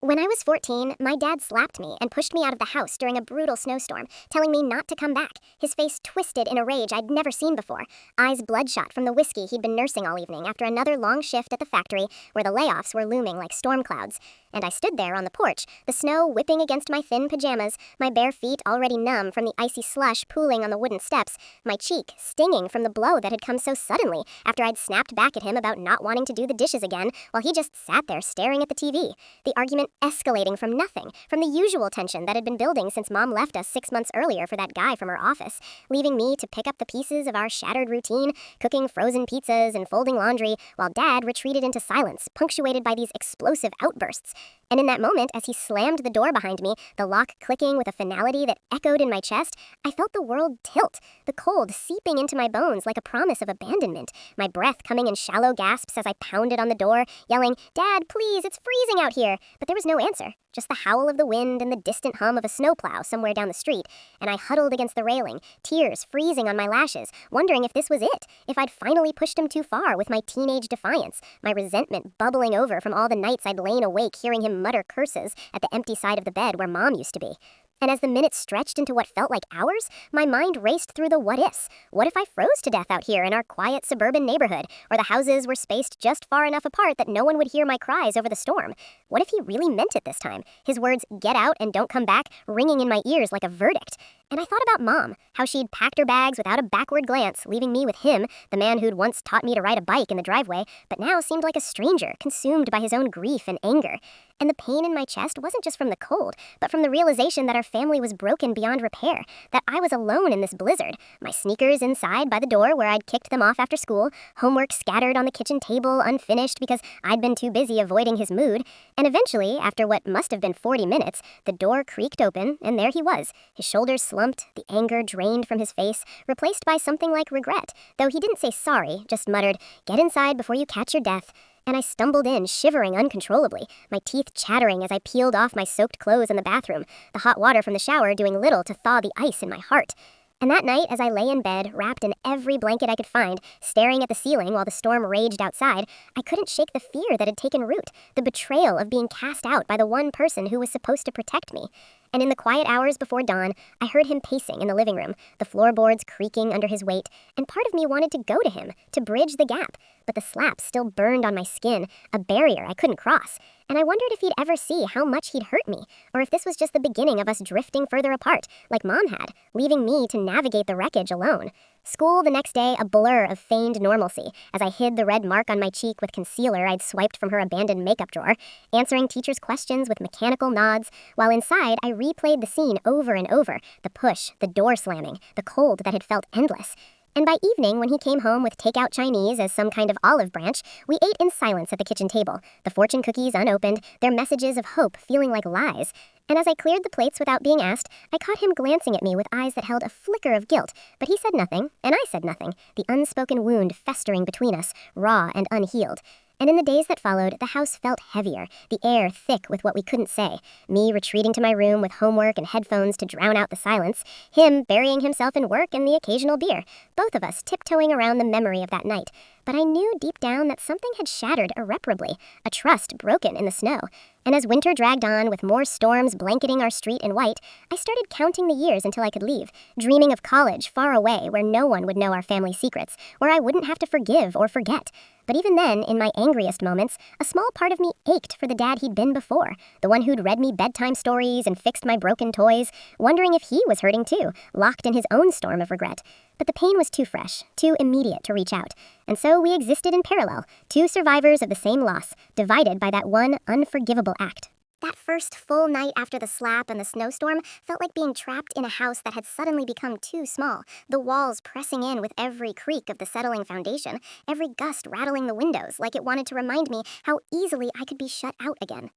When I was 14, my dad slapped me and pushed me out of the house during a brutal snowstorm, telling me not to come back, his face twisted in a rage I'd never seen before, eyes bloodshot from the whiskey he'd been nursing all evening after another long shift at the factory where the layoffs were looming like storm clouds. And I stood there on the porch, the snow whipping against my thin pajamas, my bare feet already numb from the icy slush pooling on the wooden steps, my cheek stinging from the blow that had come so suddenly after I'd snapped back at him about not wanting to do the dishes again while he just sat there staring at the TV. The argument escalating from nothing, from the usual tension that had been building since Mom left us 6 months earlier for that guy from her office, leaving me to pick up the pieces of our shattered routine, cooking frozen pizzas and folding laundry, while Dad retreated into silence, punctuated by these explosive outbursts. And in that moment, as he slammed the door behind me, the lock clicking with a finality that echoed in my chest, I felt the world tilt, the cold seeping into my bones like a promise of abandonment, my breath coming in shallow gasps as I pounded on the door, yelling, "Dad, please, it's freezing out here!" But there was no answer, just the howl of the wind and the distant hum of a snowplow somewhere down the street, and I huddled against the railing, tears freezing on my lashes, wondering if this was it, if I'd finally pushed him too far with my teenage defiance, my resentment bubbling over from all the nights I'd lain awake hearing him mutter curses at the empty side of the bed where Mom used to be. And as the minutes stretched into what felt like hours, my mind raced through the what-ifs. What if I froze to death out here in our quiet suburban neighborhood, or the houses were spaced just far enough apart that no one would hear my cries over the storm? What if he really meant it this time? His words, "get out and don't come back," ringing in my ears like a verdict. And I thought about Mom, how she'd packed her bags without a backward glance, leaving me with him, the man who'd once taught me to ride a bike in the driveway, but now seemed like a stranger, consumed by his own grief and anger. And the pain in my chest wasn't just from the cold, but from the realization that our family was broken beyond repair, that I was alone in this blizzard, my sneakers inside by the door where I'd kicked them off after school, homework scattered on the kitchen table unfinished because I'd been too busy avoiding his mood, and eventually, after what must have been 40 minutes, the door creaked open, and there he was, his shoulders slumped, the anger drained from his face, replaced by something like regret, though he didn't say sorry, just muttered, "Get inside before you catch your death." And I stumbled in, shivering uncontrollably, my teeth chattering as I peeled off my soaked clothes in the bathroom, the hot water from the shower doing little to thaw the ice in my heart. And that night, as I lay in bed, wrapped in every blanket I could find, staring at the ceiling while the storm raged outside, I couldn't shake the fear that had taken root, the betrayal of being cast out by the one person who was supposed to protect me. And in the quiet hours before dawn, I heard him pacing in the living room, the floorboards creaking under his weight, and part of me wanted to go to him, to bridge the gap, but the slap still burned on my skin, a barrier I couldn't cross, and I wondered if he'd ever see how much he'd hurt me, or if this was just the beginning of us drifting further apart, like Mom had, leaving me to navigate the wreckage alone. School the next day a blur of feigned normalcy, as I hid the red mark on my cheek with concealer I'd swiped from her abandoned makeup drawer, answering teachers' questions with mechanical nods, while inside I replayed the scene over and over, the push, the door slamming, the cold that had felt endless. And by evening, when he came home with takeout Chinese as some kind of olive branch, we ate in silence at the kitchen table, the fortune cookies unopened, their messages of hope feeling like lies. And as I cleared the plates without being asked, I caught him glancing at me with eyes that held a flicker of guilt, but he said nothing, and I said nothing, the unspoken wound festering between us, raw and unhealed. And in the days that followed, the house felt heavier, the air thick with what we couldn't say, me retreating to my room with homework and headphones to drown out the silence, him burying himself in work and the occasional beer, both of us tiptoeing around the memory of that night. But I knew deep down that something had shattered irreparably, a trust broken in the snow. And as winter dragged on with more storms blanketing our street in white, I started counting the years until I could leave, dreaming of college far away where no one would know our family secrets, where I wouldn't have to forgive or forget. But even then, in my angriest moments, a small part of me ached for the dad he'd been before, the one who'd read me bedtime stories and fixed my broken toys, wondering if he was hurting too, locked in his own storm of regret. But the pain was too fresh, too immediate to reach out, and so we existed in parallel, two survivors of the same loss, divided by that one unforgivable act. That first full night after the slap and the snowstorm felt like being trapped in a house that had suddenly become too small, the walls pressing in with every creak of the settling foundation, every gust rattling the windows like it wanted to remind me how easily I could be shut out again.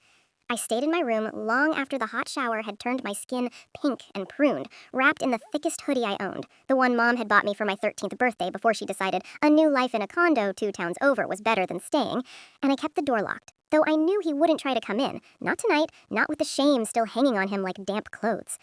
I stayed in my room long after the hot shower had turned my skin pink and pruned, wrapped in the thickest hoodie I owned, the one Mom had bought me for my 13th birthday before she decided a new life in a condo 2 towns over was better than staying, and I kept the door locked, though I knew he wouldn't try to come in, not tonight, not with the shame still hanging on him like damp clothes.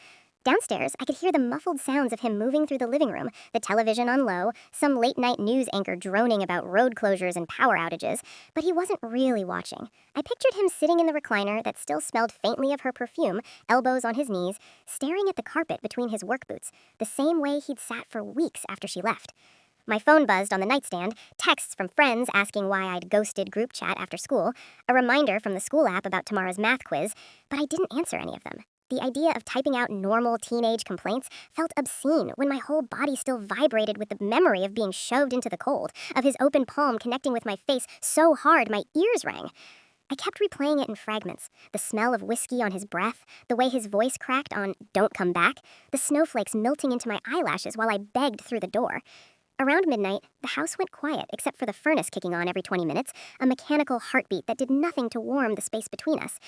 Downstairs, I could hear the muffled sounds of him moving through the living room, the television on low, some late-night news anchor droning about road closures and power outages, but he wasn't really watching. I pictured him sitting in the recliner that still smelled faintly of her perfume, elbows on his knees, staring at the carpet between his work boots, the same way he'd sat for weeks after she left. My phone buzzed on the nightstand, texts from friends asking why I'd ghosted group chat after school, a reminder from the school app about tomorrow's math quiz, but I didn't answer any of them. The idea of typing out normal teenage complaints felt obscene when my whole body still vibrated with the memory of being shoved into the cold, of his open palm connecting with my face so hard my ears rang. I kept replaying it in fragments, the smell of whiskey on his breath, the way his voice cracked on "Don't come back," the snowflakes melting into my eyelashes while I begged through the door. Around midnight, the house went quiet except for the furnace kicking on every 20 minutes, a mechanical heartbeat that did nothing to warm the space between us.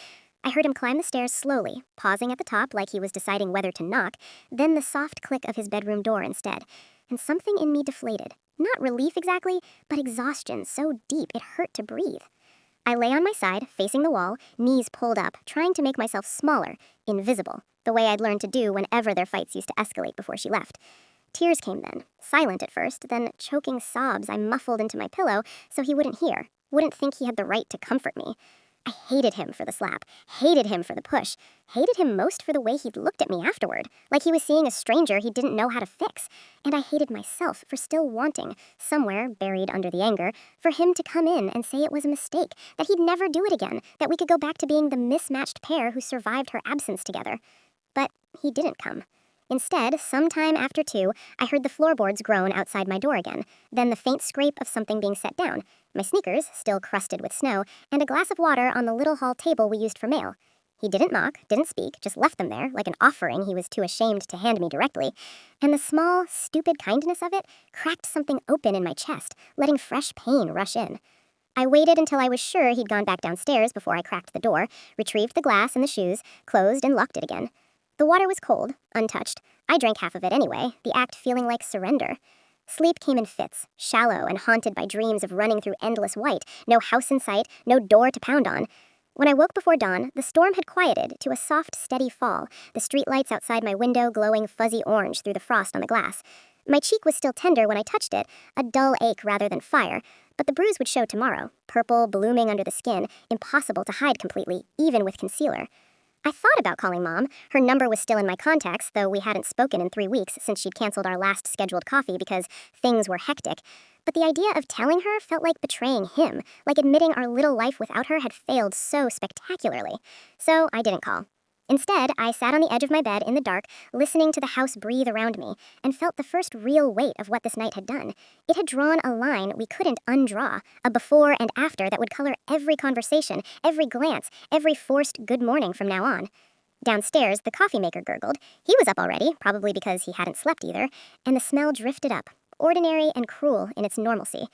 I heard him climb the stairs slowly, pausing at the top like he was deciding whether to knock, then the soft click of his bedroom door instead. And something in me deflated. Not relief exactly, but exhaustion so deep it hurt to breathe. I lay on my side, facing the wall, knees pulled up, trying to make myself smaller, invisible, the way I'd learned to do whenever their fights used to escalate before she left. Tears came then, silent at first, then choking sobs I muffled into my pillow so he wouldn't hear, wouldn't think he had the right to comfort me. I hated him for the slap, hated him for the push, hated him most for the way he'd looked at me afterward, like he was seeing a stranger he didn't know how to fix. And I hated myself for still wanting, somewhere buried under the anger, for him to come in and say it was a mistake, that he'd never do it again, that we could go back to being the mismatched pair who survived her absence together. But he didn't come. Instead, sometime after 2, I heard the floorboards groan outside my door again, then the faint scrape of something being set down, my sneakers, still crusted with snow, and a glass of water on the little hall table we used for mail. He didn't knock, didn't speak, just left them there, like an offering he was too ashamed to hand me directly, and the small, stupid kindness of it cracked something open in my chest, letting fresh pain rush in. I waited until I was sure he'd gone back downstairs before I cracked the door, retrieved the glass and the shoes, closed and locked it again. The water was cold, untouched. I drank half of it anyway, the act feeling like surrender. Sleep came in fits, shallow and haunted by dreams of running through endless white, no house in sight, no door to pound on. When I woke before dawn, the storm had quieted to a soft, steady fall, the streetlights outside my window glowing fuzzy orange through the frost on the glass. My cheek was still tender when I touched it, a dull ache rather than fire, but the bruise would show tomorrow, purple, blooming under the skin, impossible to hide completely, even with concealer. I thought about calling Mom. Her number was still in my contacts, though we hadn't spoken in 3 weeks since she'd canceled our last scheduled coffee because things were hectic. But the idea of telling her felt like betraying him, like admitting our little life without her had failed so spectacularly. So I didn't call. Instead, I sat on the edge of my bed in the dark, listening to the house breathe around me, and felt the first real weight of what this night had done. It had drawn a line we couldn't undraw, a before and after that would color every conversation, every glance, every forced good morning from now on. Downstairs, the coffee maker gurgled. He was up already, probably because he hadn't slept either, and the smell drifted up, ordinary and cruel in its normalcy.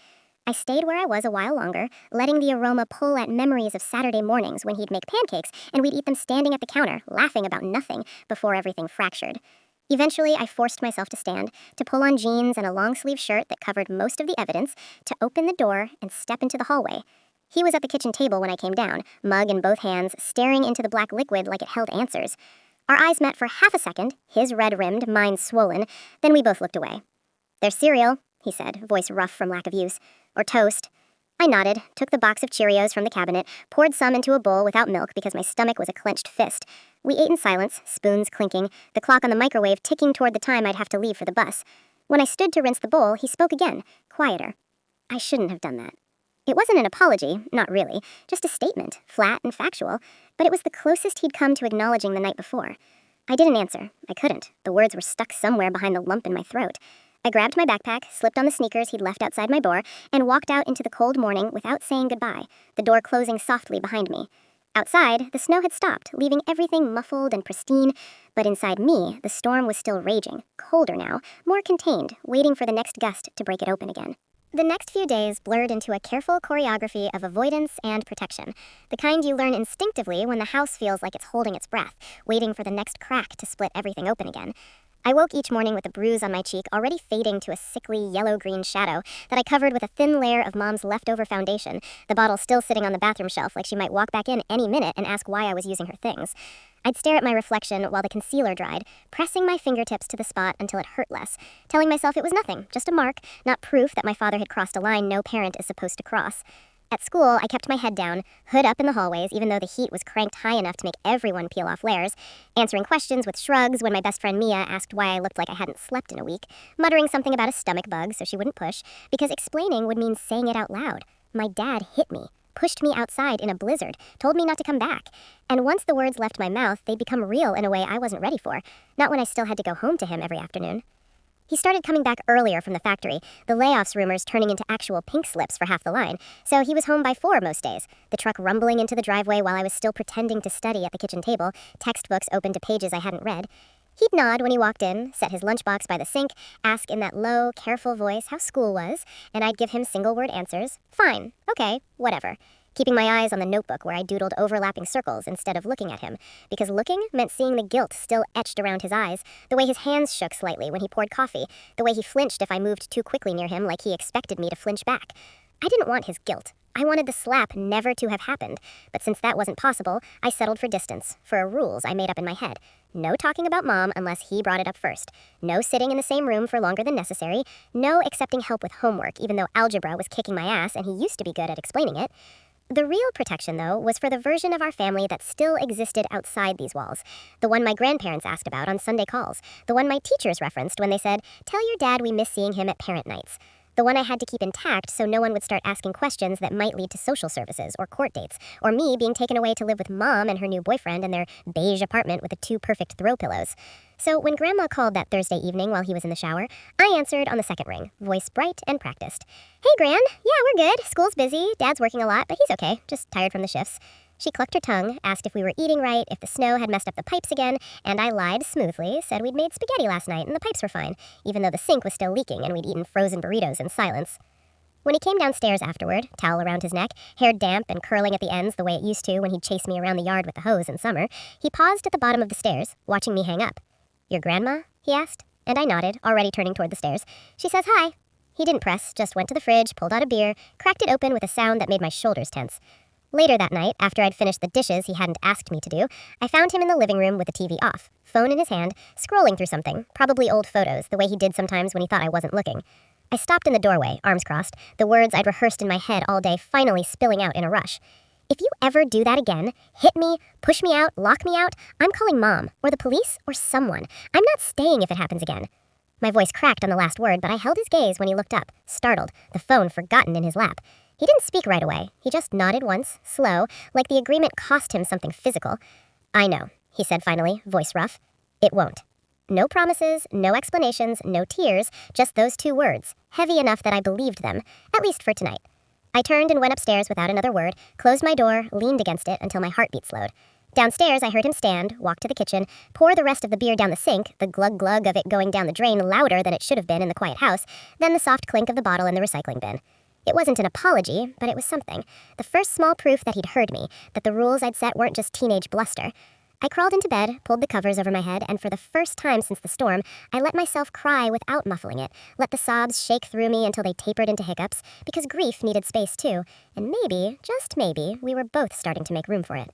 I stayed where I was a while longer, letting the aroma pull at memories of Saturday mornings when he'd make pancakes and we'd eat them standing at the counter, laughing about nothing, before everything fractured. Eventually, I forced myself to stand, to pull on jeans and a long-sleeve shirt that covered most of the evidence, to open the door and step into the hallway. He was at the kitchen table when I came down, mug in both hands, staring into the black liquid like it held answers. Our eyes met for half a second, his red-rimmed, mine swollen, then we both looked away. "There's cereal," he said, voice rough from lack of use. "Or toast." I nodded, took the box of Cheerios from the cabinet, poured some into a bowl without milk because my stomach was a clenched fist. We ate in silence, spoons clinking, the clock on the microwave ticking toward the time I'd have to leave for the bus. When I stood to rinse the bowl, he spoke again, quieter. I shouldn't have done that. It wasn't an apology, not really, just a statement, flat and factual, but it was the closest he'd come to acknowledging the night before. I didn't answer. I couldn't. The words were stuck somewhere behind the lump in my throat. I grabbed my backpack, slipped on the sneakers he'd left outside my door, and walked out into the cold morning without saying goodbye, the door closing softly behind me. Outside, the snow had stopped, leaving everything muffled and pristine, but inside me, the storm was still raging, colder now, more contained, waiting for the next gust to break it open again. The next few days blurred into a careful choreography of avoidance and protection, the kind you learn instinctively when the house feels like it's holding its breath, waiting for the next crack to split everything open again. I woke each morning with a bruise on my cheek already fading to a sickly yellow-green shadow that I covered with a thin layer of Mom's leftover foundation, the bottle still sitting on the bathroom shelf like she might walk back in any minute and ask why I was using her things. I'd stare at my reflection while the concealer dried, pressing my fingertips to the spot until it hurt less, telling myself it was nothing, just a mark, not proof that my father had crossed a line no parent is supposed to cross. At school, I kept my head down, hood up in the hallways even though the heat was cranked high enough to make everyone peel off layers, answering questions with shrugs when my best friend Mia asked why I looked like I hadn't slept in a week, muttering something about a stomach bug so she wouldn't push, because explaining would mean saying it out loud. My dad hit me, pushed me outside in a blizzard, told me not to come back, and once the words left my mouth, they'd become real in a way I wasn't ready for, not when I still had to go home to him every afternoon. He started coming back earlier from the factory, the layoffs rumors turning into actual pink slips for half the line, so he was home by 4 most days, the truck rumbling into the driveway while I was still pretending to study at the kitchen table, textbooks open to pages I hadn't read. He'd nod when he walked in, set his lunchbox by the sink, ask in that low, careful voice how school was, and I'd give him single-word answers. Fine, okay, whatever. Keeping my eyes on the notebook where I doodled overlapping circles instead of looking at him, because looking meant seeing the guilt still etched around his eyes, the way his hands shook slightly when he poured coffee, the way he flinched if I moved too quickly near him like he expected me to flinch back. I didn't want his guilt. I wanted the slap never to have happened, but since that wasn't possible, I settled for distance, for rules I made up in my head. No talking about Mom unless he brought it up first. No sitting in the same room for longer than necessary. No accepting help with homework, even though algebra was kicking my ass and he used to be good at explaining it. The real protection, though, was for the version of our family that still existed outside these walls. The one my grandparents asked about on Sunday calls. The one my teachers referenced when they said, "Tell your dad we miss seeing him at parent nights." The one I had to keep intact so no one would start asking questions that might lead to social services or court dates, or me being taken away to live with Mom and her new boyfriend in their beige apartment with the 2 perfect throw pillows. So when Grandma called that Thursday evening while he was in the shower, I answered on the second ring, voice bright and practiced. "Hey, Gran. Yeah, we're good. School's busy. Dad's working a lot, but he's okay. Just tired from the shifts." She clucked her tongue, asked if we were eating right, if the snow had messed up the pipes again, and I lied smoothly, said we'd made spaghetti last night and the pipes were fine, even though the sink was still leaking and we'd eaten frozen burritos in silence. When he came downstairs afterward, towel around his neck, hair damp and curling at the ends the way it used to when he'd chase me around the yard with the hose in summer, he paused at the bottom of the stairs, watching me hang up. "Your grandma?" he asked, and I nodded, already turning toward the stairs. "She says hi." He didn't press, just went to the fridge, pulled out a beer, cracked it open with a sound that made my shoulders tense. Later that night, after I'd finished the dishes he hadn't asked me to do, I found him in the living room with the TV off, phone in his hand, scrolling through something, probably old photos, the way he did sometimes when he thought I wasn't looking. I stopped in the doorway, arms crossed, the words I'd rehearsed in my head all day finally spilling out in a rush. "If you ever do that again, hit me, push me out, lock me out, I'm calling Mom, or the police, or someone. I'm not staying if it happens again." My voice cracked on the last word, but I held his gaze when he looked up, startled, the phone forgotten in his lap. He didn't speak right away. He just nodded once, slow, like the agreement cost him something physical. "I know," he said finally, voice rough. "It won't." No promises, no explanations, no tears, just those 2 words, heavy enough that I believed them, at least for tonight. I turned and went upstairs without another word, closed my door, leaned against it until my heartbeat slowed. Downstairs, I heard him stand, walk to the kitchen, pour the rest of the beer down the sink, the glug-glug of it going down the drain louder than it should have been in the quiet house, then the soft clink of the bottle in the recycling bin. It wasn't an apology, but it was something. The first small proof that he'd heard me, that the rules I'd set weren't just teenage bluster. I crawled into bed, pulled the covers over my head, and for the first time since the storm, I let myself cry without muffling it, let the sobs shake through me until they tapered into hiccups, because grief needed space too, and maybe, just maybe, we were both starting to make room for it.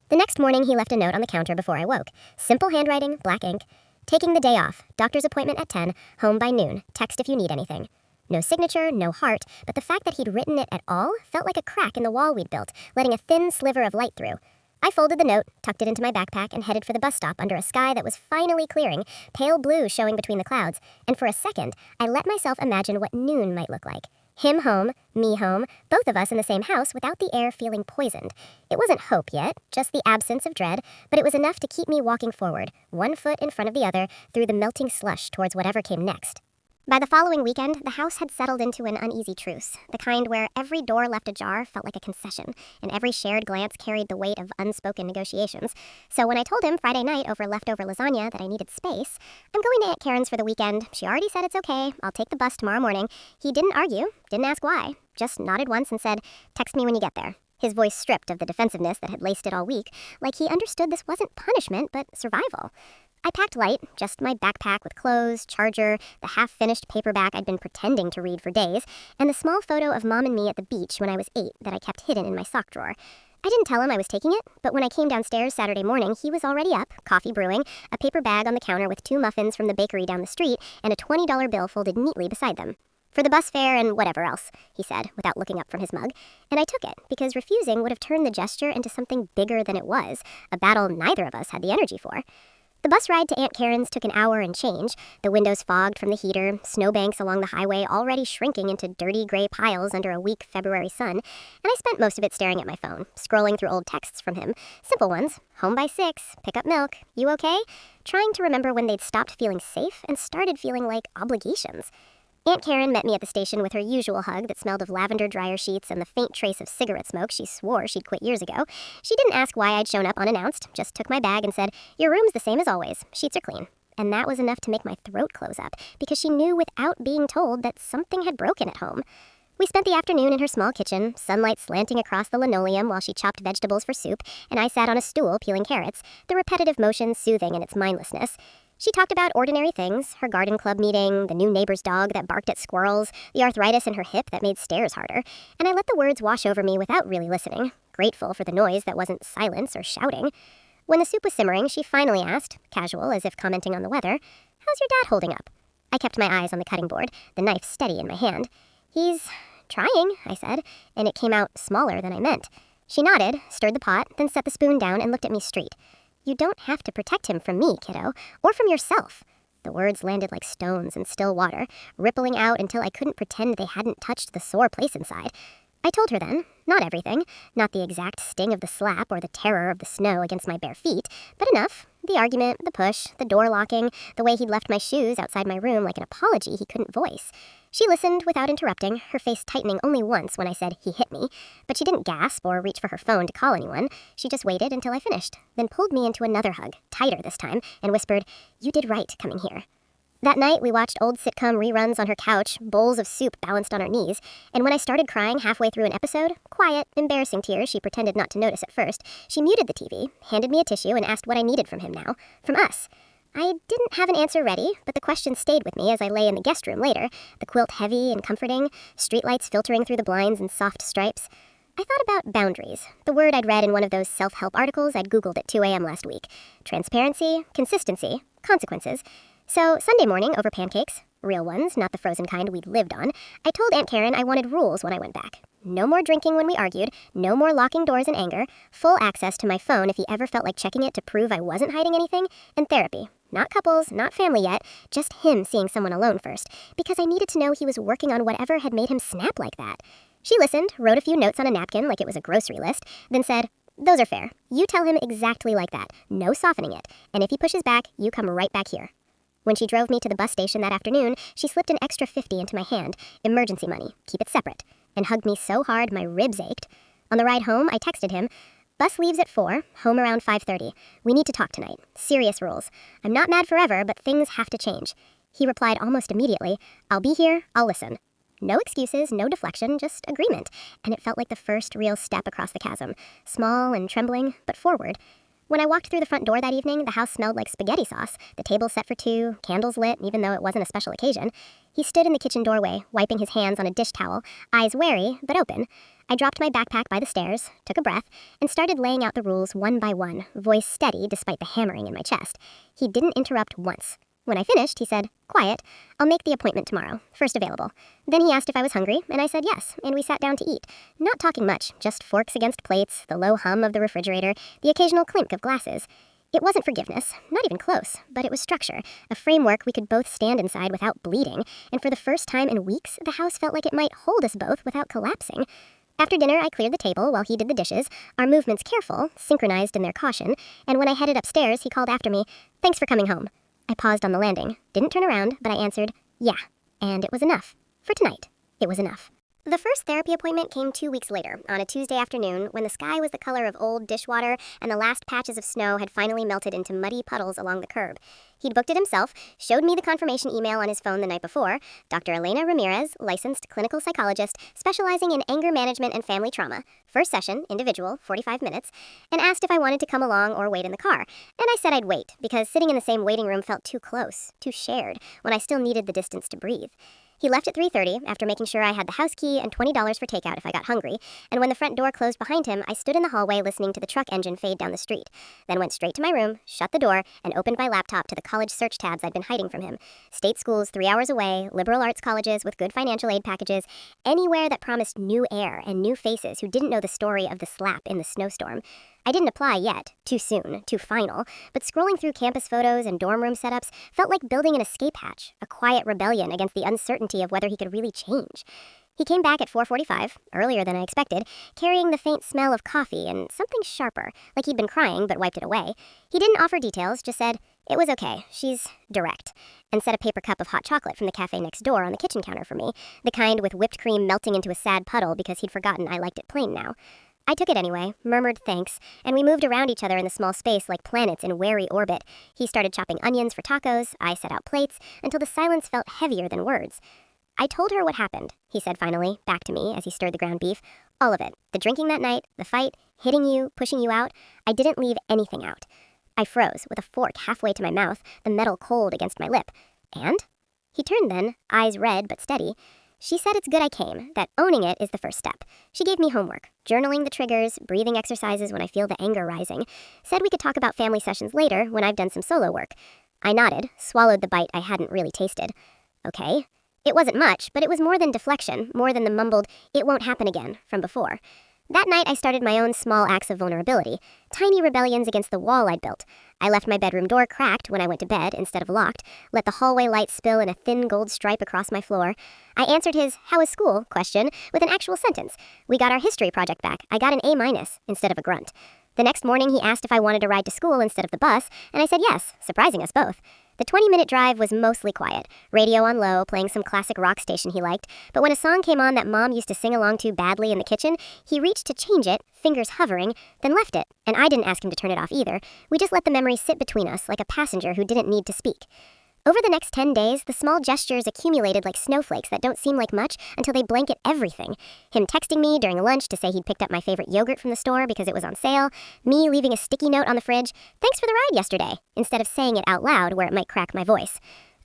The next morning, he left a note on the counter before I woke. Simple handwriting, black ink. "Taking the day off. Doctor's appointment at 10. Home by noon. Text if you need anything." No signature, no heart, but the fact that he'd written it at all felt like a crack in the wall we'd built, letting a thin sliver of light through. I folded the note, tucked it into my backpack, and headed for the bus stop under a sky that was finally clearing, pale blue showing between the clouds, and for a second, I let myself imagine what noon might look like. Him home, me home, both of us in the same house without the air feeling poisoned. It wasn't hope yet, just the absence of dread, but it was enough to keep me walking forward, one foot in front of the other, through the melting slush towards whatever came next. By the following weekend, the house had settled into an uneasy truce, the kind where every door left ajar felt like a concession, and every shared glance carried the weight of unspoken negotiations. So when I told him Friday night over leftover lasagna that I needed space, "I'm going to Aunt Karen's for the weekend. She already said it's okay. I'll take the bus tomorrow morning," he didn't argue, didn't ask why, just nodded once and said, "Text me when you get there." His voice stripped of the defensiveness that had laced it all week, like he understood this wasn't punishment, but survival. I packed light, just my backpack with clothes, charger, the half-finished paperback I'd been pretending to read for days, and the small photo of Mom and me at the beach when I was 8 that I kept hidden in my sock drawer. I didn't tell him I was taking it, but when I came downstairs Saturday morning, he was already up, coffee brewing, a paper bag on the counter with 2 muffins from the bakery down the street, and a $20 bill folded neatly beside them. "For the bus fare and whatever else," he said, without looking up from his mug. And I took it, because refusing would have turned the gesture into something bigger than it was, a battle neither of us had the energy for. The bus ride to Aunt Karen's took an hour and change, the windows fogged from the heater, snowbanks along the highway already shrinking into dirty gray piles under a weak February sun, and I spent most of it staring at my phone, scrolling through old texts from him, simple ones, home by 6, pick up milk, you okay? Trying to remember when they'd stopped feeling safe and started feeling like obligations. Aunt Karen met me at the station with her usual hug that smelled of lavender dryer sheets and the faint trace of cigarette smoke she swore she'd quit years ago. She didn't ask why I'd shown up unannounced, just took my bag and said, "Your room's the same as always. Sheets are clean." And that was enough to make my throat close up, because she knew without being told that something had broken at home. We spent the afternoon in her small kitchen, sunlight slanting across the linoleum while she chopped vegetables for soup, and I sat on a stool peeling carrots, the repetitive motion soothing in its mindlessness. She talked about ordinary things, her garden club meeting, the new neighbor's dog that barked at squirrels, the arthritis in her hip that made stairs harder, and I let the words wash over me without really listening, grateful for the noise that wasn't silence or shouting. When the soup was simmering, she finally asked, casual as if commenting on the weather, "How's your dad holding up?" I kept my eyes on the cutting board, the knife steady in my hand. "He's trying," I said, and it came out smaller than I meant. She nodded, stirred the pot, then set the spoon down and looked at me straight. "You don't have to protect him from me, kiddo, or from yourself." The words landed like stones in still water, rippling out until I couldn't pretend they hadn't touched the sore place inside. I told her then, not everything, not the exact sting of the slap or the terror of the snow against my bare feet, but enough. The argument, the push, the door locking, the way he'd left my shoes outside my room like an apology he couldn't voice. She listened without interrupting, her face tightening only once when I said he hit me, but she didn't gasp or reach for her phone to call anyone. She just waited until I finished, then pulled me into another hug, tighter this time, and whispered, "You did right coming here." That night, we watched old sitcom reruns on her couch, bowls of soup balanced on our knees, and when I started crying halfway through an episode, quiet, embarrassing tears she pretended not to notice at first, she muted the TV, handed me a tissue, and asked what I needed from him now, from us. I didn't have an answer ready, but the question stayed with me as I lay in the guest room later, the quilt heavy and comforting, streetlights filtering through the blinds in soft stripes. I thought about boundaries, the word I'd read in one of those self-help articles I'd Googled at 2 a.m. last week. Transparency, consistency, consequences. So Sunday morning, over pancakes, real ones, not the frozen kind we'd lived on, I told Aunt Karen I wanted rules when I went back. No more drinking when we argued, no more locking doors in anger, full access to my phone if he ever felt like checking it to prove I wasn't hiding anything, and therapy. Not couples, not family yet, just him seeing someone alone first, because I needed to know he was working on whatever had made him snap like that. She listened, wrote a few notes on a napkin like it was a grocery list, then said, "Those are fair. You tell him exactly like that, no softening it, and if he pushes back, you come right back here." When she drove me to the bus station that afternoon, she slipped an extra $50 into my hand, emergency money, keep it separate, and hugged me so hard my ribs ached. On the ride home, I texted him, "Bus leaves at 4, home around 5:30. We need to talk tonight. Serious rules. I'm not mad forever, but things have to change." He replied almost immediately, "I'll be here, I'll listen." No excuses, no deflection, just agreement, and it felt like the first real step across the chasm, small and trembling, but forward. When I walked through the front door that evening, the house smelled like spaghetti sauce, the table set for 2, candles lit, even though it wasn't a special occasion. He stood in the kitchen doorway, wiping his hands on a dish towel, eyes wary, but open. I dropped my backpack by the stairs, took a breath, and started laying out the rules one by one, voice steady despite the hammering in my chest. He didn't interrupt once. When I finished, he said, "Quiet, I'll make the appointment tomorrow, first available." Then he asked if I was hungry, and I said yes, and we sat down to eat. Not talking much, just forks against plates, the low hum of the refrigerator, the occasional clink of glasses. It wasn't forgiveness, not even close, but it was structure, a framework we could both stand inside without bleeding, and for the first time in weeks, the house felt like it might hold us both without collapsing. After dinner, I cleared the table while he did the dishes, our movements careful, synchronized in their caution, and when I headed upstairs, he called after me, "Thanks for coming home." I paused on the landing, didn't turn around, but I answered, "Yeah," and it was enough. For tonight, it was enough. The first therapy appointment came 2 weeks later, on a Tuesday afternoon, when the sky was the color of old dishwater and the last patches of snow had finally melted into muddy puddles along the curb. He'd booked it himself, showed me the confirmation email on his phone the night before, Dr. Elena Ramirez, licensed clinical psychologist, specializing in anger management and family trauma. First session, individual, 45 minutes, and asked if I wanted to come along or wait in the car. And I said I'd wait, because sitting in the same waiting room felt too close, too shared, when I still needed the distance to breathe. He left at 3:30 after making sure I had the house key and $20 for takeout if I got hungry, and when the front door closed behind him, I stood in the hallway listening to the truck engine fade down the street, then went straight to my room, shut the door, and opened my laptop to the college search tabs I'd been hiding from him. State schools 3 hours away, liberal arts colleges with good financial aid packages, anywhere that promised new air and new faces who didn't know the story of the slap in the snowstorm. I didn't apply yet, too soon, too final, but scrolling through campus photos and dorm room setups felt like building an escape hatch, a quiet rebellion against the uncertainty of whether he could really change. He came back at 4:45, earlier than I expected, carrying the faint smell of coffee and something sharper, like he'd been crying but wiped it away. He didn't offer details, just said, "It was okay, she's direct," and set a paper cup of hot chocolate from the cafe next door on the kitchen counter for me, the kind with whipped cream melting into a sad puddle because he'd forgotten I liked it plain now. I took it anyway, murmured thanks, and we moved around each other in the small space like planets in wary orbit. He started chopping onions for tacos, I set out plates, until the silence felt heavier than words. "I told her what happened," he said finally, back to me as he stirred the ground beef. "All of it. The drinking that night, the fight, hitting you, pushing you out. I didn't leave anything out." I froze, with a fork halfway to my mouth, the metal cold against my lip. "And?" He turned then, eyes red but steady. "She said it's good I came, that owning it is the first step. She gave me homework, journaling the triggers, breathing exercises when I feel the anger rising. Said we could talk about family sessions later when I've done some solo work." I nodded, swallowed the bite I hadn't really tasted. Okay. It wasn't much, but it was more than deflection, more than the mumbled, "it won't happen again," from before. That night I started my own small acts of vulnerability, tiny rebellions against the wall I'd built. I left my bedroom door cracked when I went to bed instead of locked, let the hallway light spill in a thin gold stripe across my floor. I answered his "how was school?" question with an actual sentence. We got our history project back. I got an A- instead of a grunt. The next morning he asked if I wanted to ride to school instead of the bus, and I said yes, surprising us both. The 20-minute drive was mostly quiet, radio on low, playing some classic rock station he liked, but when a song came on that Mom used to sing along to badly in the kitchen, he reached to change it, fingers hovering, then left it, and I didn't ask him to turn it off either. We just let the memory sit between us like a passenger who didn't need to speak. Over the next 10 days, the small gestures accumulated like snowflakes that don't seem like much until they blanket everything. Him texting me during lunch to say he'd picked up my favorite yogurt from the store because it was on sale, me leaving a sticky note on the fridge, "Thanks for the ride yesterday," instead of saying it out loud where it might crack my voice.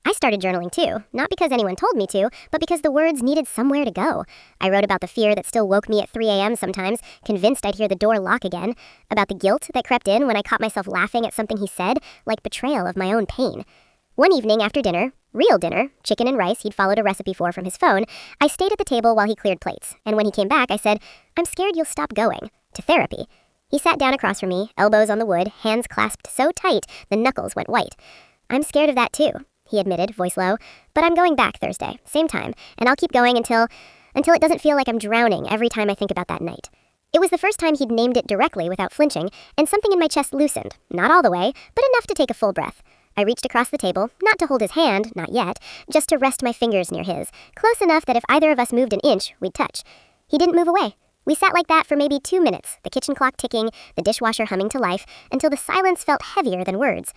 I started journaling too, not because anyone told me to, but because the words needed somewhere to go. I wrote about the fear that still woke me at 3 a.m. sometimes, convinced I'd hear the door lock again, about the guilt that crept in when I caught myself laughing at something he said, like betrayal of my own pain. One evening after dinner, real dinner, chicken and rice he'd followed a recipe for from his phone, I stayed at the table while he cleared plates, and when he came back I said, "I'm scared you'll stop going to therapy." He sat down across from me, elbows on the wood, hands clasped so tight the knuckles went white. "I'm scared of that too," he admitted, voice low, "but I'm going back Thursday, same time, and I'll keep going until it doesn't feel like I'm drowning every time I think about that night." It was the first time he'd named it directly without flinching, and something in my chest loosened, not all the way, but enough to take a full breath. I reached across the table, not to hold his hand, not yet, just to rest my fingers near his, close enough that if either of us moved an inch, we'd touch. He didn't move away. We sat like that for maybe 2 minutes, the kitchen clock ticking, the dishwasher humming to life, until the silence felt heavier than words.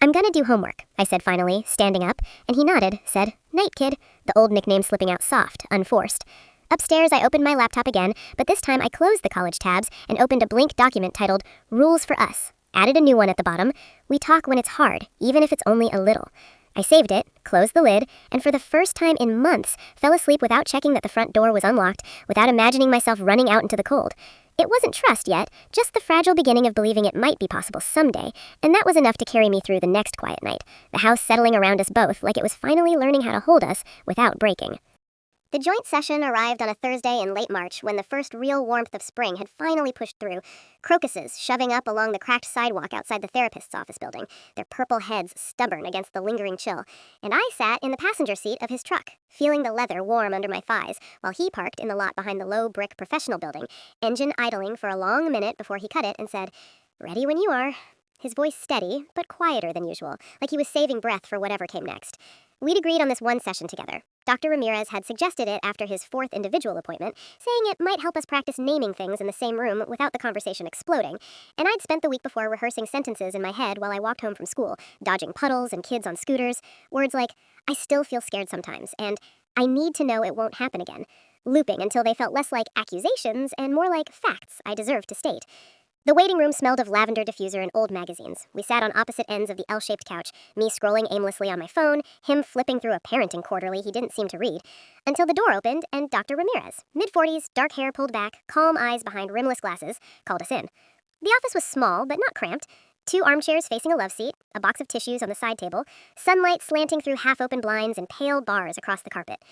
"I'm gonna do homework," I said finally, standing up, and he nodded, said, "Night, kid," the old nickname slipping out soft, unforced. Upstairs, I opened my laptop again, but this time I closed the college tabs and opened a blank document titled Rules for Us. Added a new one at the bottom. "We talk when it's hard, even if it's only a little." I saved it, closed the lid, and for the first time in months, fell asleep without checking that the front door was unlocked, without imagining myself running out into the cold. It wasn't trust yet, just the fragile beginning of believing it might be possible someday, and that was enough to carry me through the next quiet night, the house settling around us both like it was finally learning how to hold us without breaking. The joint session arrived on a Thursday in late March when the first real warmth of spring had finally pushed through, crocuses shoving up along the cracked sidewalk outside the therapist's office building, their purple heads stubborn against the lingering chill, and I sat in the passenger seat of his truck, feeling the leather warm under my thighs, while he parked in the lot behind the low brick professional building, engine idling for a long minute before he cut it and said, "Ready when you are." His voice steady, but quieter than usual, like he was saving breath for whatever came next. We'd agreed on this one session together. Dr. Ramirez had suggested it after his fourth individual appointment, saying it might help us practice naming things in the same room without the conversation exploding, and I'd spent the week before rehearsing sentences in my head while I walked home from school, dodging puddles and kids on scooters, words like, I still feel scared sometimes, and I need to know it won't happen again, looping until they felt less like accusations and more like facts I deserved to state. The waiting room smelled of lavender diffuser and old magazines. We sat on opposite ends of the L-shaped couch, me scrolling aimlessly on my phone, him flipping through a parenting quarterly he didn't seem to read, until the door opened and Dr. Ramirez, mid-40s, dark hair pulled back, calm eyes behind rimless glasses, called us in. The office was small, but not cramped. 2 armchairs facing a love seat, a box of tissues on the side table, sunlight slanting through half-open blinds and pale bars across the carpet.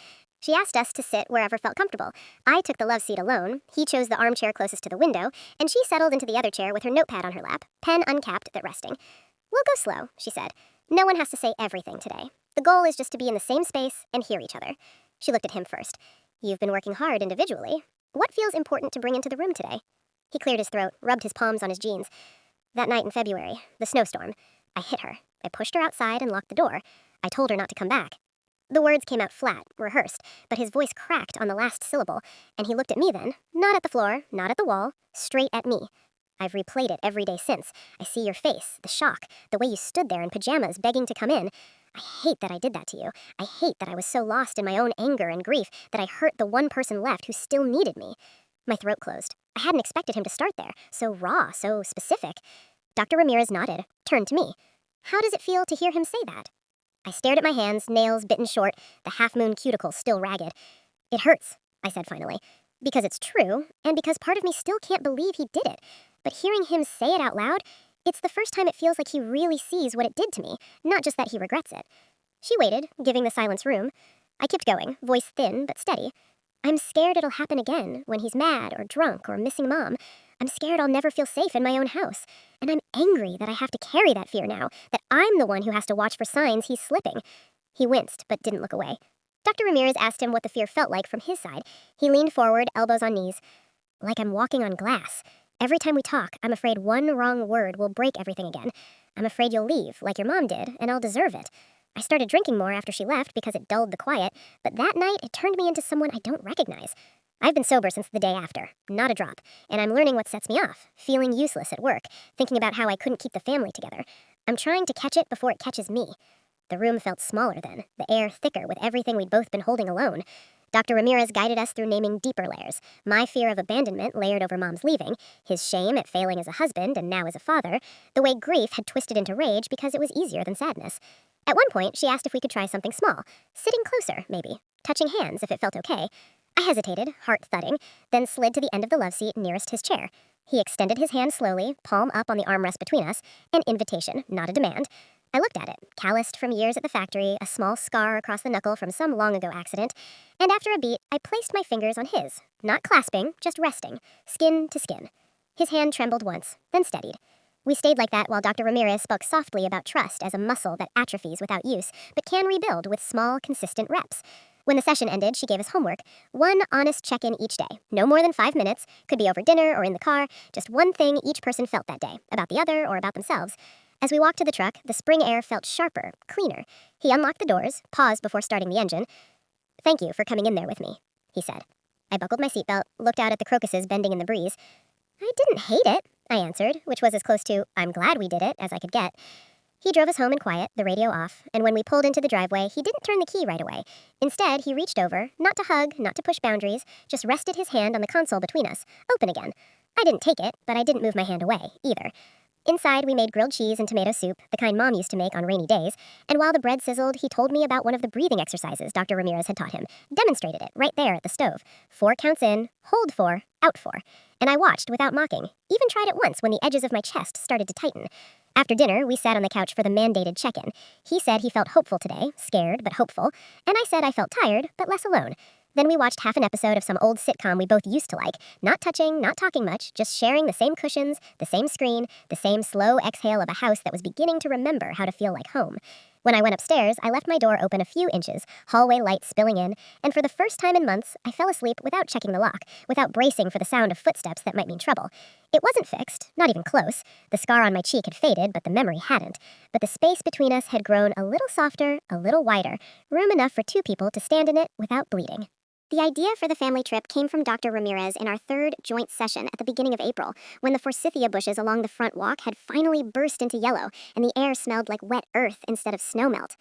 She asked us to sit wherever felt comfortable. I took the love seat alone, he chose the armchair closest to the window, and she settled into the other chair with her notepad on her lap, pen uncapped but resting. We'll go slow, she said. No one has to say everything today. The goal is just to be in the same space and hear each other. She looked at him first. You've been working hard individually. What feels important to bring into the room today? He cleared his throat, rubbed his palms on his jeans. That night in February, the snowstorm. I hit her. I pushed her outside and locked the door. I told her not to come back. The words came out flat, rehearsed, but his voice cracked on the last syllable, and he looked at me then, not at the floor, not at the wall, straight at me. I've replayed it every day since. I see your face, the shock, the way you stood there in pajamas begging to come in. I hate that I did that to you. I hate that I was so lost in my own anger and grief that I hurt the one person left who still needed me. My throat closed. I hadn't expected him to start there, so raw, so specific. Dr. Ramirez nodded, turned to me. How does it feel to hear him say that? I stared at my hands, nails bitten short, the half-moon cuticle still ragged. It hurts, I said finally, because it's true, and because part of me still can't believe he did it. But hearing him say it out loud, it's the first time it feels like he really sees what it did to me, not just that he regrets it. She waited, giving the silence room. I kept going, voice thin but steady. I'm scared it'll happen again, when he's mad or drunk or missing Mom. I'm scared I'll never feel safe in my own house. And I'm angry that I have to carry that fear now, that I'm the one who has to watch for signs he's slipping. He winced, but didn't look away. Dr. Ramirez asked him what the fear felt like from his side. He leaned forward, elbows on knees. Like I'm walking on glass. Every time we talk, I'm afraid one wrong word will break everything again. I'm afraid you'll leave, like your mom did, and I'll deserve it. I started drinking more after she left because it dulled the quiet, but that night it turned me into someone I don't recognize. I've been sober since the day after, not a drop, and I'm learning what sets me off, feeling useless at work, thinking about how I couldn't keep the family together. I'm trying to catch it before it catches me. The room felt smaller then, the air thicker with everything we'd both been holding alone. Dr. Ramirez guided us through naming deeper layers. My fear of abandonment layered over Mom's leaving, his shame at failing as a husband and now as a father, the way grief had twisted into rage because it was easier than sadness. At one point, she asked if we could try something small, sitting closer, maybe, touching hands if it felt okay. I hesitated, heart thudding, then slid to the end of the love seat nearest his chair. He extended his hand slowly, palm up on the armrest between us, an invitation, not a demand. I looked at it, calloused from years at the factory, a small scar across the knuckle from some long-ago accident, and after a beat, I placed my fingers on his, not clasping, just resting, skin to skin. His hand trembled once, then steadied. We stayed like that while Dr. Ramirez spoke softly about trust as a muscle that atrophies without use, but can rebuild with small, consistent reps. When the session ended, she gave us homework. One honest check-in each day. No more than 5 minutes. Could be over dinner or in the car. Just one thing each person felt that day, about the other or about themselves. As we walked to the truck, the spring air felt sharper, cleaner. He unlocked the doors, paused before starting the engine. Thank you for coming in there with me, he said. I buckled my seatbelt, looked out at the crocuses bending in the breeze. I didn't hate it, I answered, which was as close to, I'm glad we did it, as I could get. He drove us home in quiet, the radio off, and when we pulled into the driveway, he didn't turn the key right away. Instead, he reached over, not to hug, not to push boundaries, just rested his hand on the console between us, open again. I didn't take it, but I didn't move my hand away, either. Inside, we made grilled cheese and tomato soup, the kind Mom used to make on rainy days, and while the bread sizzled, he told me about one of the breathing exercises Dr. Ramirez had taught him, demonstrated it right there at the stove. 4 counts in, hold 4, out 4. And I watched without mocking, even tried it once when the edges of my chest started to tighten. After dinner, we sat on the couch for the mandated check-in. He said he felt hopeful today, scared but hopeful, and I said I felt tired but less alone. Then we watched half an episode of some old sitcom we both used to like, not touching, not talking much, just sharing the same cushions, the same screen, the same slow exhale of a house that was beginning to remember how to feel like home. When I went upstairs, I left my door open a few inches, hallway light spilling in, and for the first time in months, I fell asleep without checking the lock, without bracing for the sound of footsteps that might mean trouble. It wasn't fixed, not even close. The scar on my cheek had faded, but the memory hadn't. But the space between us had grown a little softer, a little wider, room enough for two people to stand in it without bleeding. The idea for the family trip came from Dr. Ramirez in our third joint session at the beginning of April, when the forsythia bushes along the front walk had finally burst into yellow, and the air smelled like wet earth instead of snowmelt.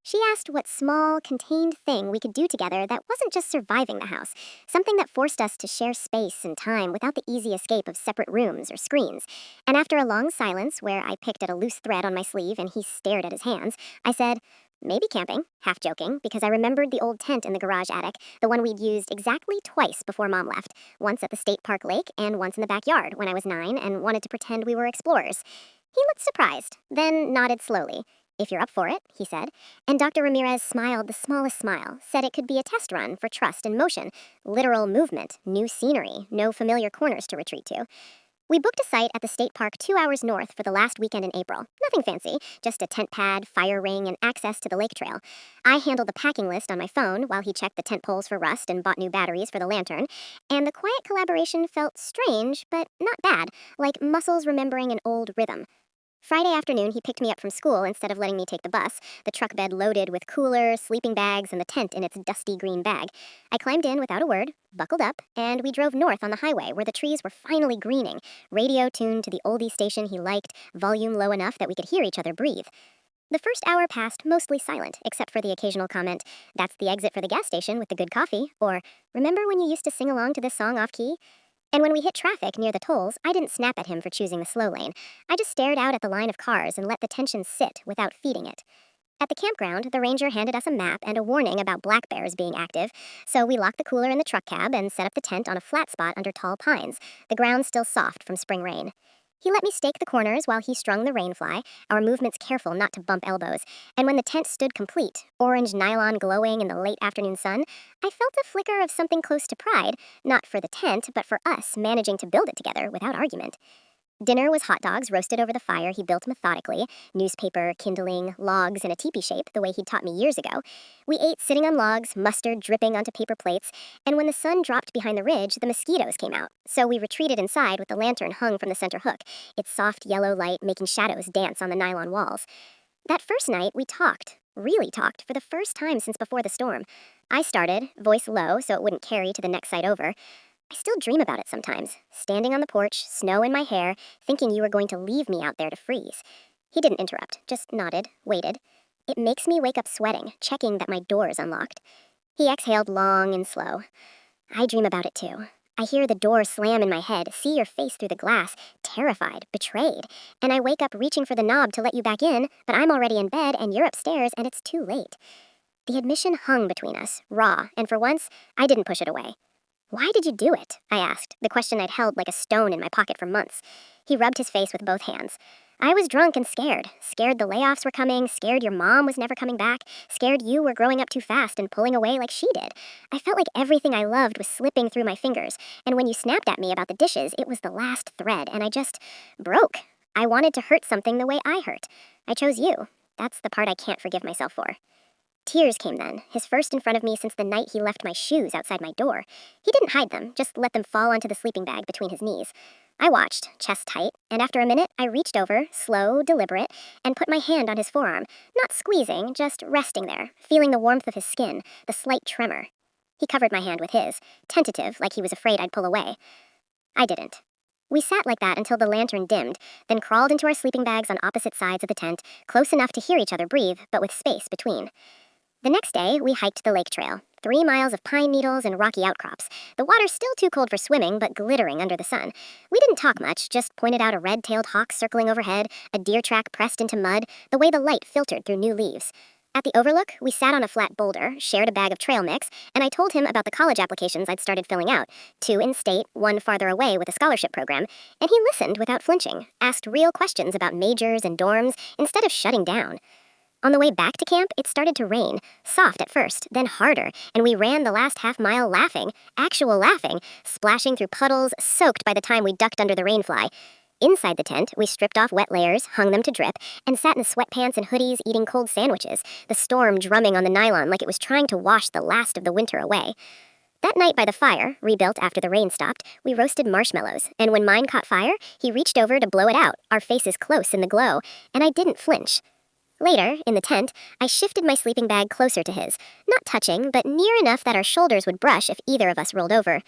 She asked what small, contained thing we could do together that wasn't just surviving the house, something that forced us to share space and time without the easy escape of separate rooms or screens. And after a long silence, where I picked at a loose thread on my sleeve and he stared at his hands, I said, maybe camping, half joking, because I remembered the old tent in the garage attic, the one we'd used exactly twice before Mom left, once at the State Park Lake and once in the backyard when I was 9 and wanted to pretend we were explorers. He looked surprised, then nodded slowly. If you're up for it, he said, and Dr. Ramirez smiled the smallest smile, said it could be a test run for trust and motion, literal movement, new scenery, no familiar corners to retreat to. We booked a site at the state park 2 hours north for the last weekend in April. Nothing fancy, just a tent pad, fire ring, and access to the lake trail. I handled the packing list on my phone while he checked the tent poles for rust and bought new batteries for the lantern, and the quiet collaboration felt strange, but not bad, like muscles remembering an old rhythm. Friday afternoon, he picked me up from school instead of letting me take the bus, the truck bed loaded with cooler, sleeping bags, and the tent in its dusty green bag. I climbed in without a word, buckled up, and we drove north on the highway where the trees were finally greening, radio tuned to the oldie station he liked, volume low enough that we could hear each other breathe. The first hour passed mostly silent, except for the occasional comment, "That's the exit for the gas station with the good coffee," or, "Remember when you used to sing along to this song off-key?" And when we hit traffic near the tolls, I didn't snap at him for choosing the slow lane. I just stared out at the line of cars and let the tension sit without feeding it. At the campground, the ranger handed us a map and a warning about black bears being active, so we locked the cooler in the truck cab and set up the tent on a flat spot under tall pines, the ground still soft from spring rain. He let me stake the corners while he strung the rainfly, our movements careful not to bump elbows, and when the tent stood complete, orange nylon glowing in the late afternoon sun, I felt a flicker of something close to pride, not for the tent, but for us managing to build it together without argument. Dinner was hot dogs roasted over the fire he built methodically, newspaper, kindling, logs in a teepee shape the way he'd taught me years ago. We ate sitting on logs, mustard dripping onto paper plates, and when the sun dropped behind the ridge, the mosquitoes came out, so we retreated inside with the lantern hung from the center hook, its soft yellow light making shadows dance on the nylon walls. That first night, we talked, really talked, for the first time since before the storm. I started, voice low so it wouldn't carry to the next site over. I still dream about it sometimes, standing on the porch, snow in my hair, thinking you were going to leave me out there to freeze. He didn't interrupt, just nodded, waited. It makes me wake up sweating, checking that my door is unlocked. He exhaled long and slow. I dream about it too. I hear the door slam in my head, see your face through the glass, terrified, betrayed, and I wake up reaching for the knob to let you back in, but I'm already in bed and you're upstairs and it's too late. The admission hung between us, raw, and for once, I didn't push it away. "Why did you do it?" I asked, the question I'd held like a stone in my pocket for months. He rubbed his face with both hands. "I was drunk and scared. Scared the layoffs were coming, scared your mom was never coming back, scared you were growing up too fast and pulling away like she did. I felt like everything I loved was slipping through my fingers, and when you snapped at me about the dishes, it was the last thread, and I just broke. I wanted to hurt something the way I hurt. I chose you. That's the part I can't forgive myself for." Tears came then, his first in front of me since the night he left my shoes outside my door. He didn't hide them, just let them fall onto the sleeping bag between his knees. I watched, chest tight, and after a minute, I reached over, slow, deliberate, and put my hand on his forearm, not squeezing, just resting there, feeling the warmth of his skin, the slight tremor. He covered my hand with his, tentative, like he was afraid I'd pull away. I didn't. We sat like that until the lantern dimmed, then crawled into our sleeping bags on opposite sides of the tent, close enough to hear each other breathe, but with space between. The next day, we hiked the lake trail, 3 miles of pine needles and rocky outcrops. The water's still too cold for swimming, but glittering under the sun. We didn't talk much, just pointed out a red-tailed hawk circling overhead, a deer track pressed into mud, the way the light filtered through new leaves. At the overlook, we sat on a flat boulder, shared a bag of trail mix, and I told him about the college applications I'd started filling out, 2 in-state, 1 farther away with a scholarship program, and he listened without flinching, asked real questions about majors and dorms instead of shutting down. On the way back to camp, it started to rain, soft at first, then harder, and we ran the last half-mile laughing, actual laughing, splashing through puddles, soaked by the time we ducked under the rainfly. Inside the tent, we stripped off wet layers, hung them to drip, and sat in sweatpants and hoodies eating cold sandwiches, the storm drumming on the nylon like it was trying to wash the last of the winter away. That night by the fire, rebuilt after the rain stopped, we roasted marshmallows, and when mine caught fire, he reached over to blow it out, our faces close in the glow, and I didn't flinch. Later, in the tent, I shifted my sleeping bag closer to his, not touching, but near enough that our shoulders would brush if either of us rolled over.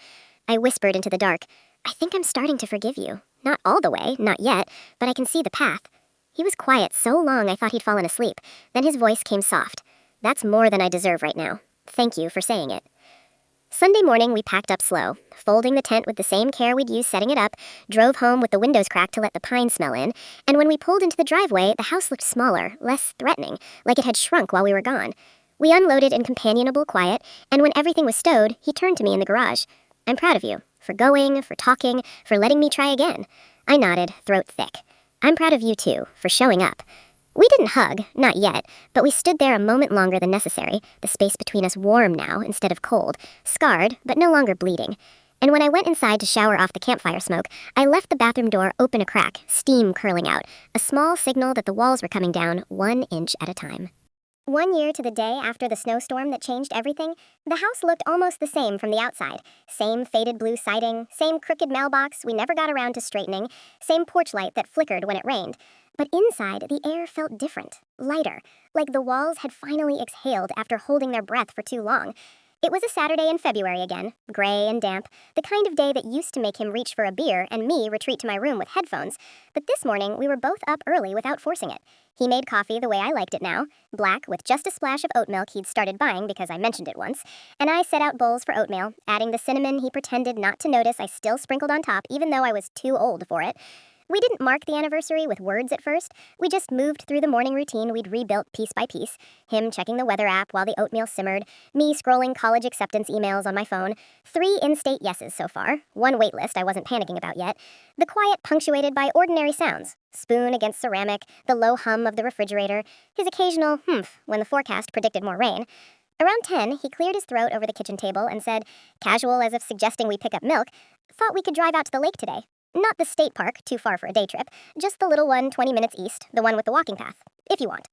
I whispered into the dark, "I think I'm starting to forgive you. Not all the way, not yet, but I can see the path." He was quiet so long I thought he'd fallen asleep. Then his voice came soft. "That's more than I deserve right now. Thank you for saying it." Sunday morning, we packed up slow, folding the tent with the same care we'd used setting it up, drove home with the windows cracked to let the pine smell in, and when we pulled into the driveway, the house looked smaller, less threatening, like it had shrunk while we were gone. We unloaded in companionable quiet, and when everything was stowed, he turned to me in the garage. "I'm proud of you, for going, for talking, for letting me try again." I nodded, throat thick. "I'm proud of you too, for showing up." We didn't hug, not yet, but we stood there a moment longer than necessary, the space between us warm now instead of cold, scarred, but no longer bleeding. And when I went inside to shower off the campfire smoke, I left the bathroom door open a crack, steam curling out, a small signal that the walls were coming down 1 inch at a time. 1 year to the day after the snowstorm that changed everything, the house looked almost the same from the outside. Same faded blue siding, same crooked mailbox we never got around to straightening, same porch light that flickered when it rained. But inside, the air felt different, lighter, like the walls had finally exhaled after holding their breath for too long. It was a Saturday in February again, gray and damp, the kind of day that used to make him reach for a beer and me retreat to my room with headphones. But this morning, we were both up early without forcing it. He made coffee the way I liked it now, black with just a splash of oat milk he'd started buying because I mentioned it once, and I set out bowls for oatmeal, adding the cinnamon he pretended not to notice I still sprinkled on top even though I was too old for it. We didn't mark the anniversary with words at first. We just moved through the morning routine we'd rebuilt piece by piece, him checking the weather app while the oatmeal simmered, me scrolling college acceptance emails on my phone. 3 in-state yeses so far, 1 wait list I wasn't panicking about yet. The quiet punctuated by ordinary sounds, spoon against ceramic, the low hum of the refrigerator, his occasional humph when the forecast predicted more rain. Around 10, he cleared his throat over the kitchen table and said, casual as if suggesting we pick up milk, "Thought we could drive out to the lake today. Not the state park, too far for a day trip, just the little one 20 minutes east, the one with the walking path, if you want."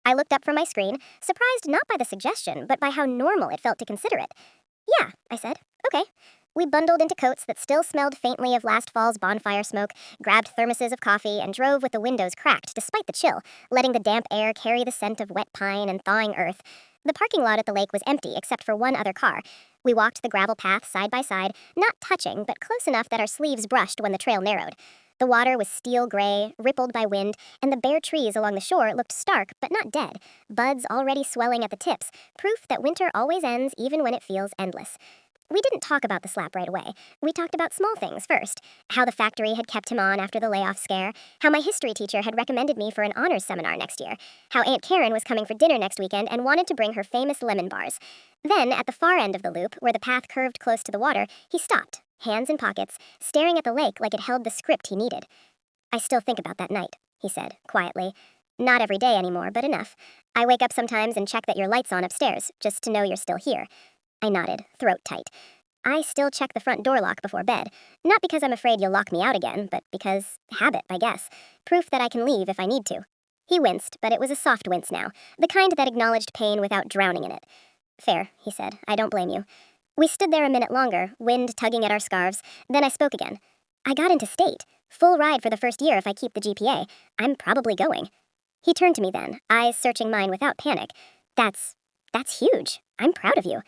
I looked up from my screen, surprised not by the suggestion, but by how normal it felt to consider it. "Yeah," I said. "Okay." We bundled into coats that still smelled faintly of last fall's bonfire smoke, grabbed thermoses of coffee, and drove with the windows cracked despite the chill, letting the damp air carry the scent of wet pine and thawing earth. The parking lot at the lake was empty except for 1 other car. We walked the gravel path side by side, not touching, but close enough that our sleeves brushed when the trail narrowed. The water was steel gray, rippled by wind, and the bare trees along the shore looked stark but not dead, buds already swelling at the tips, proof that winter always ends even when it feels endless. We didn't talk about the slap right away. We talked about small things first. How the factory had kept him on after the layoff scare. How my history teacher had recommended me for an honors seminar next year. How Aunt Karen was coming for dinner next weekend and wanted to bring her famous lemon bars. Then, at the far end of the loop, where the path curved close to the water, he stopped, hands in pockets, staring at the lake like it held the script he needed. "I still think about that night," he said, quietly. "Not every day anymore, but enough. I wake up sometimes and check that your light's on upstairs, just to know you're still here." I nodded, throat tight. "I still check the front door lock before bed. Not because I'm afraid you'll lock me out again, but because habit, I guess. Proof that I can leave if I need to." He winced, but it was a soft wince now, the kind that acknowledged pain without drowning in it. "Fair," he said. "I don't blame you." We stood there a minute longer, wind tugging at our scarves. Then I spoke again. "I got into state. Full ride for the first year if I keep the GPA. I'm probably going." He turned to me then, eyes searching mine without panic. That's huge. I'm proud of you."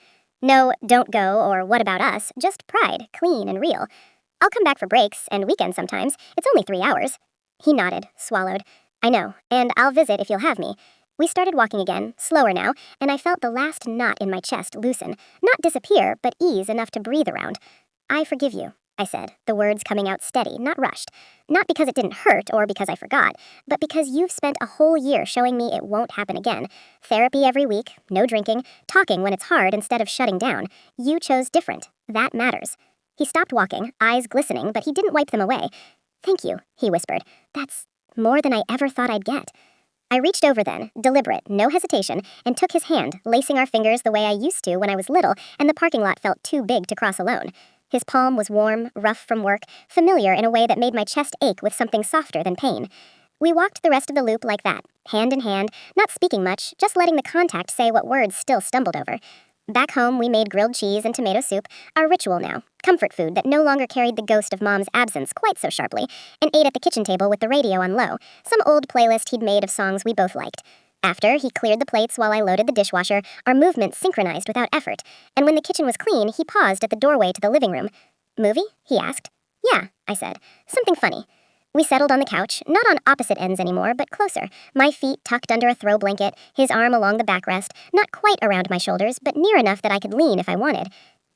No, "don't go," or "what about us," just pride, clean and real. "I'll come back for breaks, and weekends sometimes. It's only 3 hours. He nodded, swallowed. "I know, and I'll visit if you'll have me." We started walking again, slower now, and I felt the last knot in my chest loosen. Not disappear, but ease enough to breathe around. "I forgive you," I said, the words coming out steady, not rushed. "Not because it didn't hurt or because I forgot, but because you've spent a whole year showing me it won't happen again. Therapy every week, no drinking, talking when it's hard instead of shutting down. You chose different. That matters." He stopped walking, eyes glistening, but he didn't wipe them away. "Thank you," he whispered. "That's more than I ever thought I'd get." I reached over then, deliberate, no hesitation, and took his hand, lacing our fingers the way I used to when I was little and the parking lot felt too big to cross alone. His palm was warm, rough from work, familiar in a way that made my chest ache with something softer than pain. We walked the rest of the loop like that, hand in hand, not speaking much, just letting the contact say what words still stumbled over. Back home, we made grilled cheese and tomato soup, our ritual now, comfort food that no longer carried the ghost of Mom's absence quite so sharply, and ate at the kitchen table with the radio on low, some old playlist he'd made of songs we both liked. After, he cleared the plates while I loaded the dishwasher, our movements synchronized without effort, and when the kitchen was clean, he paused at the doorway to the living room. "Movie?" he asked. "Yeah," I said. "Something funny." We settled on the couch, not on opposite ends anymore, but closer, my feet tucked under a throw blanket, his arm along the backrest, not quite around my shoulders, but near enough that I could lean if I wanted.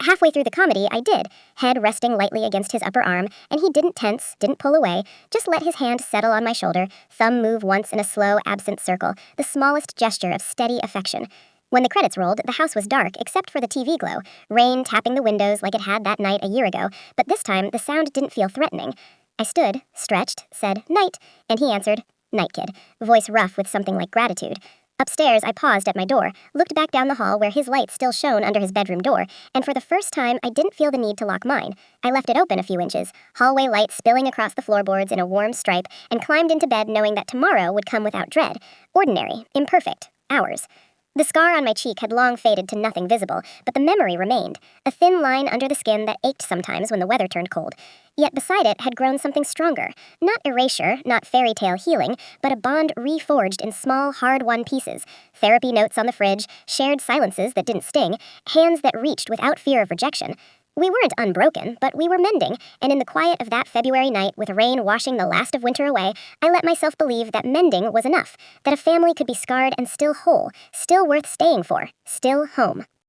Halfway through the comedy, I did, head resting lightly against his upper arm, and he didn't tense, didn't pull away, just let his hand settle on my shoulder, thumb move once in a slow, absent circle, the smallest gesture of steady affection. When the credits rolled, the house was dark except for the TV glow, rain tapping the windows like it had that night a year ago, but this time the sound didn't feel threatening. I stood, stretched, said, "Night," and he answered, "Night, kid," voice rough with something like gratitude. Upstairs, I paused at my door, looked back down the hall where his light still shone under his bedroom door, and for the first time, I didn't feel the need to lock mine. I left it open a few inches, hallway light spilling across the floorboards in a warm stripe, and climbed into bed knowing that tomorrow would come without dread. Ordinary, imperfect, ours. The scar on my cheek had long faded to nothing visible, but the memory remained, a thin line under the skin that ached sometimes when the weather turned cold. Yet beside it had grown something stronger, not erasure, not fairy tale healing, but a bond reforged in small, hard-won pieces, therapy notes on the fridge, shared silences that didn't sting, hands that reached without fear of rejection. We weren't unbroken, but we were mending, and in the quiet of that February night, with rain washing the last of winter away, I let myself believe that mending was enough, that a family could be scarred and still whole, still worth staying for, still home.